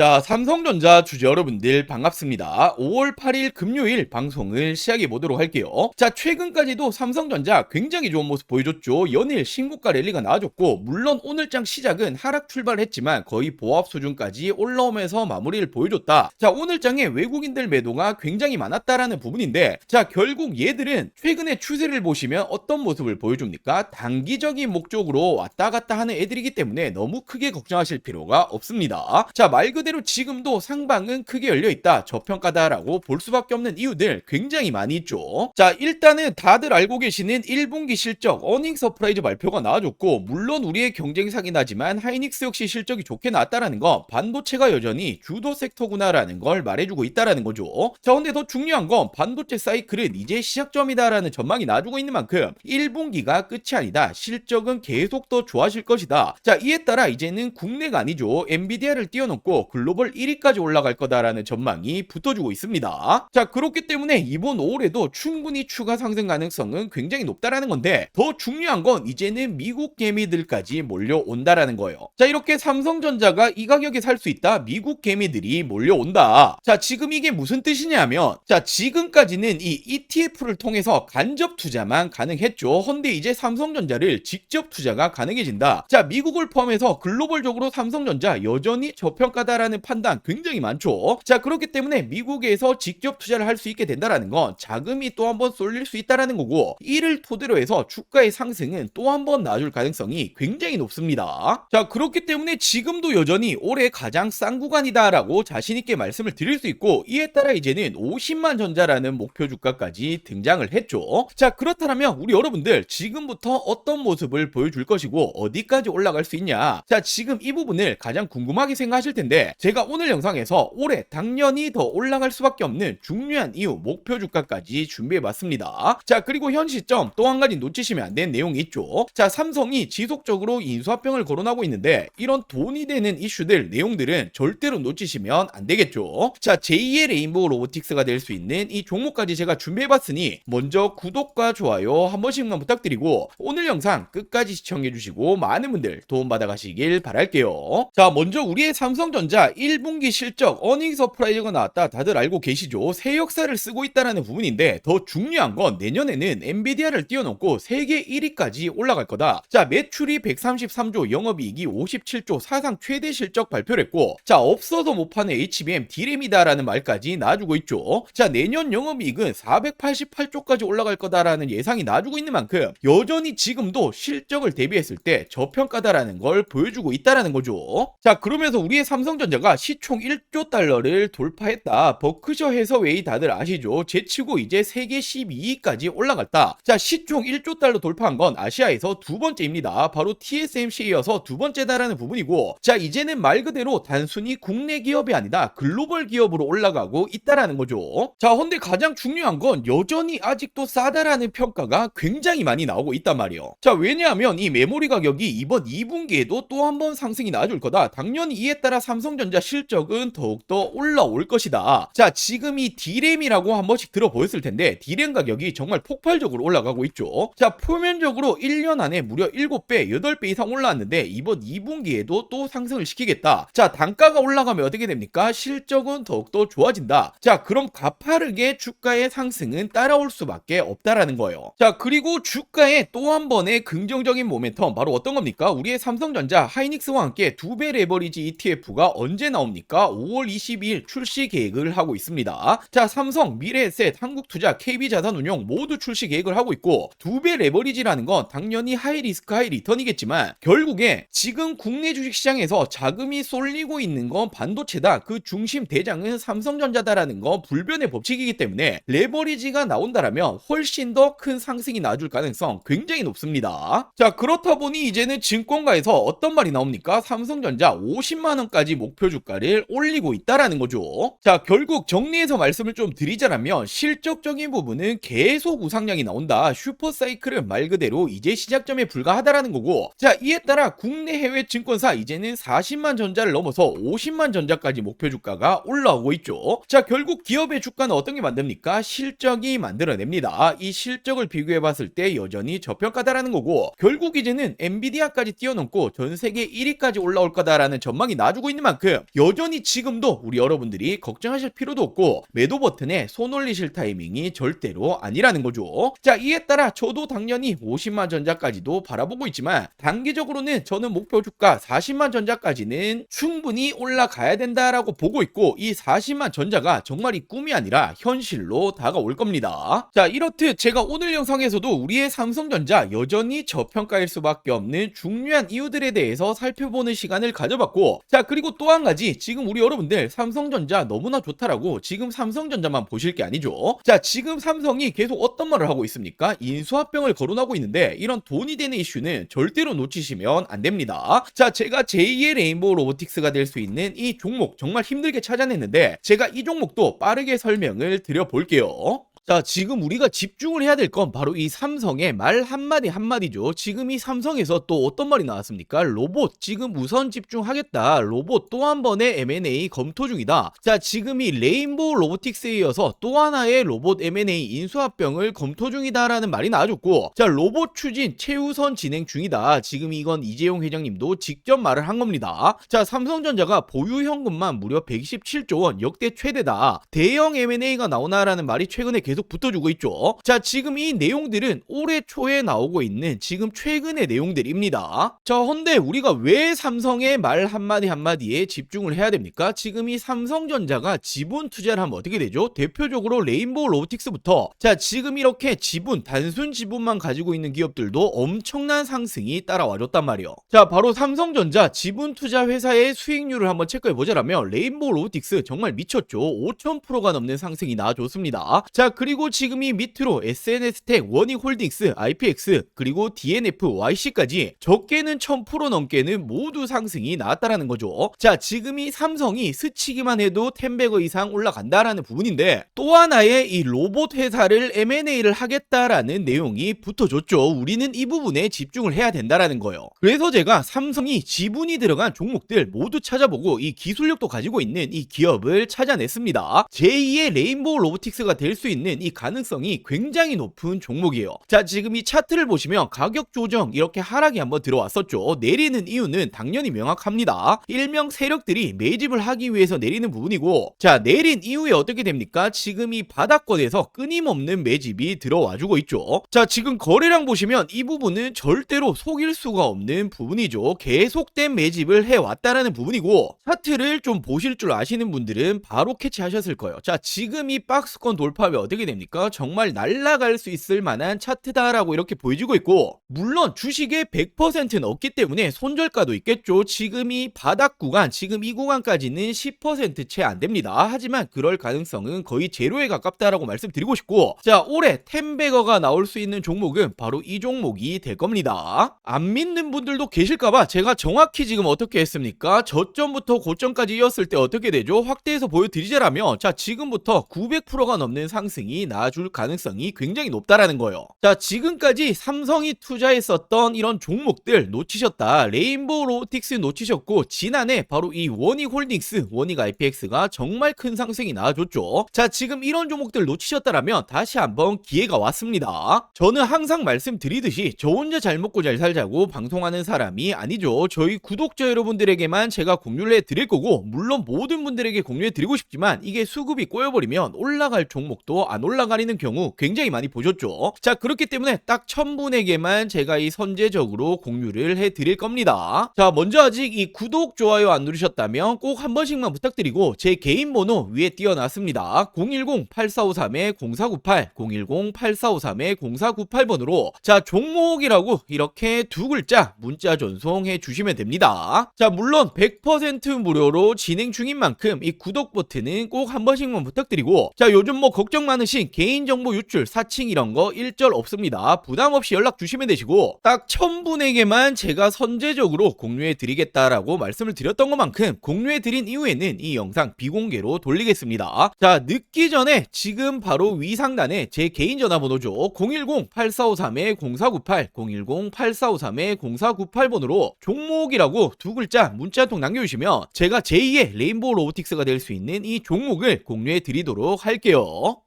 자, 삼성전자 주주 여러분들 반갑습니다. 5월 8일 금요일 방송을 시작해 보도록 할게요. 자, 최근까지도 삼성전자 굉장히 좋은 모습 보여줬죠. 연일 신고가 랠리가 나와줬고, 물론 오늘장 시작은 하락 출발했지만 거의 보합 수준까지 올라오면서 마무리를 보여줬다. 자, 오늘장에 외국인들 매도가 굉장히 많았다라는 부분인데, 자, 결국 얘들은 최근의 추세를 보시면 어떤 모습을 보여줍니까? 단기적인 목적으로 왔다 갔다 하는 애들이기 때문에 너무 크게 걱정하실 필요가 없습니다. 자, 말 그대로 지금도 상방은 크게 열려있다, 저평가다라고 볼 수밖에 없는 이유들 굉장히 많이 있죠. 자, 일단은 다들 알고 계시는 1분기 실적 어닝 서프라이즈 발표가 나와줬고, 물론 우리의 경쟁사긴 하지만 하이닉스 역시 실적이 좋게 나왔다라는 거, 반도체가 여전히 주도 섹터구나라는 걸 말해주고 있다라는 거죠. 자, 근데 더 중요한 건 반도체 사이클은 이제 시작점이다라는 전망이 나와주고 있는 만큼 1분기가 끝이 아니다, 실적은 계속 더 좋아질 것이다. 자, 이에 따라 이제는 국내가 아니죠, 엔비디아를 뛰어넘고 글로벌 1위까지 올라갈 거다라는 전망이 붙어주고 있습니다. 자, 그렇기 때문에 이번 5월에도 충분히 추가 상승 가능성은 굉장히 높다라는 건데, 더 중요한 건 이제는 미국 개미들까지 몰려온다라는 거예요. 자, 이렇게 삼성전자가 이 가격에 살 수 있다, 미국 개미들이 몰려온다. 자, 지금 이게 무슨 뜻이냐면, 자, 지금까지는 이 ETF를 통해서 간접 투자만 가능했죠. 헌데 이제 삼성전자를 직접 투자가 가능해진다. 자, 미국을 포함해서 글로벌적으로 삼성전자 여전히 저평가다라는 판단 굉장히 많죠. 자, 그렇기 때문에 미국에서 직접 투자를 할 수 있게 된다라는 건 자금이 또 한번 쏠릴 수 있다라는 거고, 이를 토대로 해서 주가의 상승은 또 한번 나아줄 가능성이 굉장히 높습니다. 자, 그렇기 때문에 지금도 여전히 올해 가장 싼 구간이다라고 자신있게 말씀을 드릴 수 있고, 이에 따라 이제는 50만 전자라는 목표 주가까지 등장을 했죠. 자, 그렇다면 우리 여러분들 지금부터 어떤 모습을 보여줄 것이고 어디까지 올라갈 수 있냐, 자, 지금 이 부분을 가장 궁금하게 생각하실 텐데, 제가 오늘 영상에서 올해 당연히 더 올라갈 수밖에 없는 중요한 이유, 목표 주가까지 준비해봤습니다. 자, 그리고 현 시점 또 한 가지 놓치시면 안 되는 내용이 있죠. 자, 삼성이 지속적으로 인수합병을 거론하고 있는데, 이런 돈이 되는 이슈들, 내용들은 절대로 놓치시면 안 되겠죠. 자, 제2의 레인보우 로보틱스가 될 수 있는 이 종목까지 제가 준비해봤으니 먼저 구독과 좋아요 한 번씩만 부탁드리고, 오늘 영상 끝까지 시청해주시고 많은 분들 도움받아 가시길 바랄게요. 자, 먼저 우리의 삼성전자 1분기 실적 어닝 서프라이즈가 나왔다, 다들 알고 계시죠? 새 역사를 쓰고 있다는 부분인데, 더 중요한 건 내년에는 엔비디아를 뛰어넘고 세계 1위까지 올라갈 거다. 자, 매출이 133조, 영업이익이 57조, 사상 최대 실적 발표를 했고, 자, 없어서 못 파는 HBM D램이다라는 말까지 나와주고 있죠. 자, 내년 영업이익은 488조까지 올라갈 거다라는 예상이 나와주고 있는 만큼 여전히 지금도 실적을 대비했을 때 저평가다라는 걸 보여주고 있다라는 거죠. 자, 그러면서 우리의 삼성전자가 시총 1조 달러를 돌파했다. 버크셔 해서웨이 다들 아시죠? 제치고 이제 세계 12위까지 올라갔다. 자, 시총 1조 달러 돌파한 건 아시아에서 두 번째입니다. 바로 TSMC에 이어서 두 번째다라는 부분이고, 자, 이제는 말 그대로 단순히 국내 기업이 아니다, 글로벌 기업으로 올라가고 있다라는 거죠. 자, 근데 가장 중요한 건 여전히 아직도 싸다라는 평가가 굉장히 많이 나오고 있단 말이에요. 자, 왜냐하면 이 메모리 가격이 이번 2분기에도 또 한 번 상승이 나와줄 거다. 당연히 이에 따라 삼성전자 실적은 더욱더 올라올 것이다. 자, 지금 이 D램이라고 한 번씩 들어보였을 텐데, D램 가격이 정말 폭발적으로 올라가고 있죠. 자, 표면적으로 1년 안에 무려 7배, 8배 이상 올라왔는데 이번 2분기에도 또 상승을 시키겠다. 자, 단가가 올라가면 어떻게 됩니까? 실적은 더욱더 좋아진다. 자, 그럼 가파르게 주가의 상승은 따라올 수밖에 없다라는 거예요. 자, 그리고 주가의 또 한 번의 긍정적인 모멘텀, 바로 어떤 겁니까? 우리의 삼성전자 하이닉스와 함께 2배 레버리지 ETF가 언제 나옵니까? 5월 22일 출시 계획을 하고 있습니다. 자, 삼성, 미래에셋, 한국투자, KB자산운용 모두 출시 계획을 하고 있고, 2배 레버리지라는 건 당연히 하이리스크 하이리턴이겠지만 결국에 지금 국내 주식시장에서 자금이 쏠리고 있는 건 반도체다, 그 중심 대장은 삼성전자다라는 건 불변의 법칙이기 때문에 레버리지가 나온다라면 훨씬 더 큰 상승이 나와줄 가능성 굉장히 높습니다. 자, 그렇다 보니 이제는 증권가에서 어떤 말이 나옵니까? 삼성전자 50만원까지 목표 주가를 올리고 있다라는 거죠. 자, 결국 정리해서 말씀을 좀 드리자면, 실적적인 부분은 계속 우상향이 나온다, 슈퍼사이클은 말 그대로 이제 시작점에 불과하다라는 거고, 자, 이에 따라 국내 해외 증권사 이제는 40만 전자를 넘어서 50만 전자까지 목표 주가가 올라오고 있죠. 자, 결국 기업의 주가는 어떤 게 만듭니까? 실적이 만들어냅니다. 이 실적을 비교해 봤을 때 여전히 저평가다라는 거고, 결국 이제는 엔비디아까지 뛰어넘고 전 세계 1위까지 올라올 거다라는 전망이 나와주고 있는 만큼 만큼 여전히 지금도 우리 여러분들이 걱정하실 필요도 없고 매도 버튼에 손 올리실 타이밍이 절대로 아니라는 거죠. 자, 이에 따라 저도 당연히 50만 전자까지도 바라보고 있지만 단기적으로는 저는 목표 주가 40만 전자까지는 충분히 올라가야 된다라고 보고 있고, 이 40만 전자가 정말 이 꿈이 아니라 현실로 다가올 겁니다. 자, 이렇듯 제가 오늘 영상에서도 우리의 삼성전자 여전히 저평가일 수밖에 없는 중요한 이유들에 대해서 살펴보는 시간을 가져봤고, 자, 그리고 또 한 가지, 지금 우리 여러분들 삼성전자 너무나 좋다라고 지금 삼성전자만 보실 게 아니죠. 자, 지금 삼성이 계속 어떤 말을 하고 있습니까? 인수합병을 거론하고 있는데 이런 돈이 되는 이슈는 절대로 놓치시면 안 됩니다. 자, 제가 제2의 레인보우 로보틱스가 될 수 있는 이 종목 정말 힘들게 찾아냈는데 제가 이 종목도 빠르게 설명을 드려볼게요. 자, 지금 우리가 집중을 해야 될 건 바로 이 삼성의 말 한마디 한마디죠. 지금 이 삼성에서 또 어떤 말이 나왔습니까? 로봇 지금 우선 집중하겠다. 로봇 또 한 번의 M&A 검토 중이다. 자, 지금 이 레인보우 로보틱스에 이어서 또 하나의 로봇 M&A 인수합병을 검토 중이다라는 말이 나와줬고, 자, 로봇 추진 최우선 진행 중이다. 지금 이건 이재용 회장님도 직접 말을 한 겁니다. 자, 삼성전자가 보유 현금만 무려 127조 원, 역대 최대다. 대형 M&A가 나오나라는 말이 최근에 계속 붙어주고 있죠. 자, 지금 이 내용들은 올해 초에 나오고 있는 지금 최근의 내용들입니다. 자, 헌데 우리가 왜 삼성의 말 한마디 한마디에 집중을 해야 됩니까? 지금 이 삼성전자가 지분 투자를 하면 어떻게 되죠? 대표적으로 레인보우 로보틱스부터, 자, 지금 이렇게 지분, 단순 지분만 가지고 있는 기업들도 엄청난 상승이 따라와줬단 말이에요. 자, 바로 삼성전자 지분 투자 회사의 수익률을 한번 체크해 보자라면 레인보우 로보틱스 정말 미쳤죠. 5000%가 넘는 상승이 나와줬습니다. 자, 그리고 지금 이 밑으로 SNS텍, 원익홀딩스, IPX, 그리고 DNF, YC까지 적게는 1000% 넘게는 모두 상승이 나왔다라는 거죠. 자, 지금 이 삼성이 스치기만 해도 10배거 이상 올라간다라는 부분인데 또 하나의 이 로봇 회사를 M&A를 하겠다라는 내용이 붙어줬죠. 우리는 이 부분에 집중을 해야 된다라는 거예요. 그래서 제가 삼성이 지분이 들어간 종목들 모두 찾아보고 이 기술력도 가지고 있는 이 기업을 찾아냈습니다. 제2의 레인보우 로보틱스가 될 수 있는 이 가능성이 굉장히 높은 종목이에요. 자, 지금 이 차트를 보시면 가격 조정 이렇게 하락이 한번 들어왔었죠. 내리는 이유는 당연히 명확합니다. 일명 세력들이 매집을 하기 위해서 내리는 부분이고, 자, 내린 이후에 어떻게 됩니까? 지금 이 바닥권에서 끊임없는 매집이 들어와주고 있죠. 자, 지금 거래량 보시면 이 부분은 절대로 속일 수가 없는 부분이죠. 계속된 매집을 해왔다라는 부분이고, 차트를 좀 보실 줄 아시는 분들은 바로 캐치하셨을 거예요. 자, 지금 이 박스권 돌파 후에 어떻게 됩니까? 정말 날아갈 수 있을 만한 차트다라고 이렇게 보여지고 있고, 물론 주식의 100%는 없기 때문에 손절가도 있겠죠. 지금 이 바닥 구간, 지금 이 구간까지는 10% 채 안 됩니다. 하지만 그럴 가능성은 거의 제로에 가깝다라고 말씀드리고 싶고, 자, 올해 10배거가 나올 수 있는 종목은 바로 이 종목이 될 겁니다. 안 믿는 분들도 계실까봐 제가 정확히 지금 어떻게 했습니까? 저점부터 고점까지 이었을 때 어떻게 되죠? 확대해서 보여드리자라면, 자, 지금부터 900%가 넘는 상승이 나와줄 가능성이 굉장히 높다라는 거예요. 자, 지금까지 삼성이 투자했었던 이런 종목들 놓치셨다. 레인보우 로보틱스 놓치셨고, 지난해 바로 이 원익홀딩스, 원익 IPX가 정말 큰 상승이 나와줬죠. 자, 지금 이런 종목들 놓치셨다라면 다시 한번 기회가 왔습니다. 저는 항상 말씀드리듯이 저 혼자 잘 먹고 잘 살자고 방송하는 사람이 아니죠. 저희 구독자 여러분들에게만 제가 공유를 해드릴 거고, 물론 모든 분들에게 공유해드리고 싶지만 이게 수급이 꼬여버리면 올라갈 종목도 안 올라가리는 경우 굉장히 많이 보셨죠. 자, 그렇기 때문에 딱 1000분에게만 제가 이 선제적으로 공유를 해드릴 겁니다. 자, 먼저 아직 이 구독, 좋아요 안 누르셨다면 꼭 한 번씩만 부탁드리고, 제 개인 번호 위에 띄워놨습니다. 010-8453-0498, 010-8453-0498번으로 자, 종목이라고 이렇게 두 글자 문자 전송해 주시면 됩니다. 자, 물론 100% 무료로 진행 중인 만큼 이 구독 버튼은 꼭 한 번씩만 부탁드리고, 자, 요즘 뭐 걱정 많으신 개인정보 유출, 사칭 이런 거 일절 없습니다. 부담 없이 연락 주시면 되시고, 딱 1000분에게만 제가 선제적으로 공유해 드리겠다라고 말씀을 드렸던 것만큼 공유해 드린 이후에는 이 영상 비공개로 돌리겠습니다. 자, 늦기 전에 지금 바로 위 상단에 제 개인 전화번호죠. 010-8453-0498, 010-8453-0498번으로 종목이라고 두 글자 문자 한 통 남겨주시면 제가 제2의 레인보우 로보틱스가 될 수 있는 이 종목을 공유해 드리도록 할게요.